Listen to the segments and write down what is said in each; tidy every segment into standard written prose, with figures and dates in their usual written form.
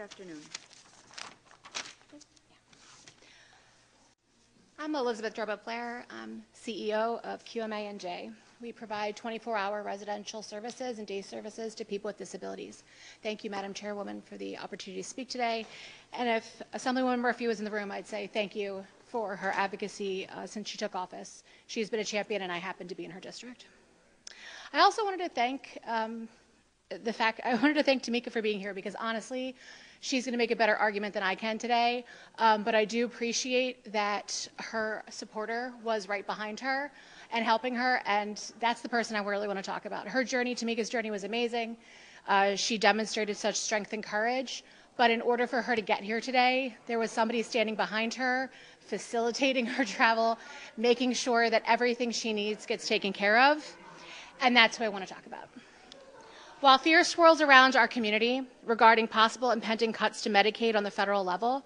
afternoon. I'm Elizabeth Drobit-Blair. I'm CEO of QMA&J. We provide 24-hour residential services and day services to people with disabilities. Thank you, Madam Chairwoman, for the opportunity to speak today. And if Assemblywoman Murphy was in the room, I'd say thank you for her advocacy since she took office. She's been a champion, and I happen to be in her district. I also wanted to thank Tamika for being here, because honestly, she's going to make a better argument than I can today, but I do appreciate that her supporter was right behind her and helping her, and that's the person I really want to talk about. Her journey, Tamika's journey, was amazing. She demonstrated such strength and courage, but in order for her to get here today, there was somebody standing behind her, facilitating her travel, making sure that everything she needs gets taken care of, and that's who I want to talk about. While fear swirls around our community regarding possible impending cuts to Medicaid on the federal level,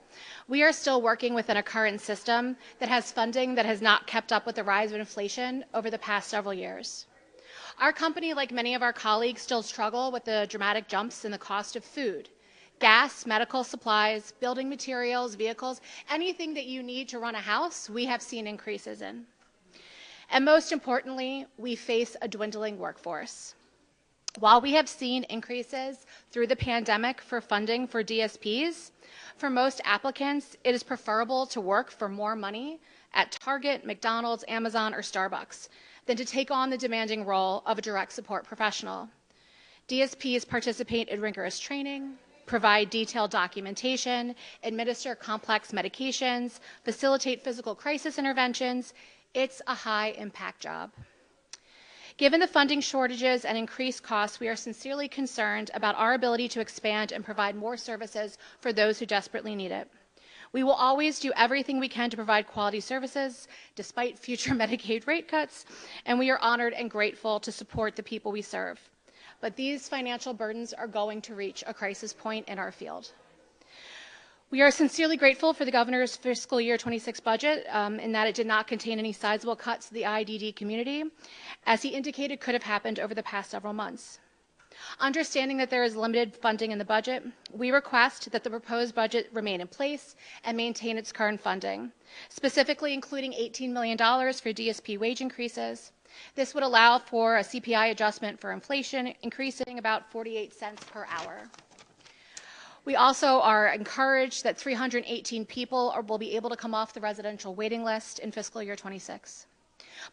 we are still working within a current system that has funding that has not kept up with the rise of inflation over the past several years. Our company, like many of our colleagues, still struggle with the dramatic jumps in the cost of food, gas, medical supplies, building materials, vehicles, anything that you need to run a house, we have seen increases in. And most importantly, we face a dwindling workforce. While we have seen increases through the pandemic for funding for DSPs, for most applicants, it is preferable to work for more money at Target, McDonald's, Amazon, or Starbucks than to take on the demanding role of a direct support professional. DSPs participate in rigorous training, provide detailed documentation, administer complex medications, facilitate physical crisis interventions. It's a high-impact job. Given the funding shortages and increased costs, we are sincerely concerned about our ability to expand and provide more services for those who desperately need it. We will always do everything we can to provide quality services, despite future Medicaid rate cuts, and we are honored and grateful to support the people we serve. But these financial burdens are going to reach a crisis point in our field. We are sincerely grateful for the governor's fiscal year 26 budget in that it did not contain any sizable cuts to the IDD community, as he indicated could have happened over the past several months. Understanding that there is limited funding in the budget, we request that the proposed budget remain in place and maintain its current funding, specifically including $18 million for DSP wage increases. This would allow for a CPI adjustment for inflation, increasing about 48 cents per hour. We also are encouraged that 318 people will be able to come off the residential waiting list in fiscal year 26.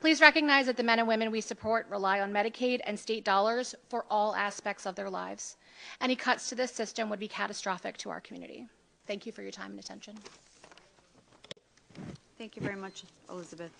Please recognize that the men and women we support rely on Medicaid and state dollars for all aspects of their lives. Any cuts to this system would be catastrophic to our community. Thank you for your time and attention. Thank you very much, Elizabeth.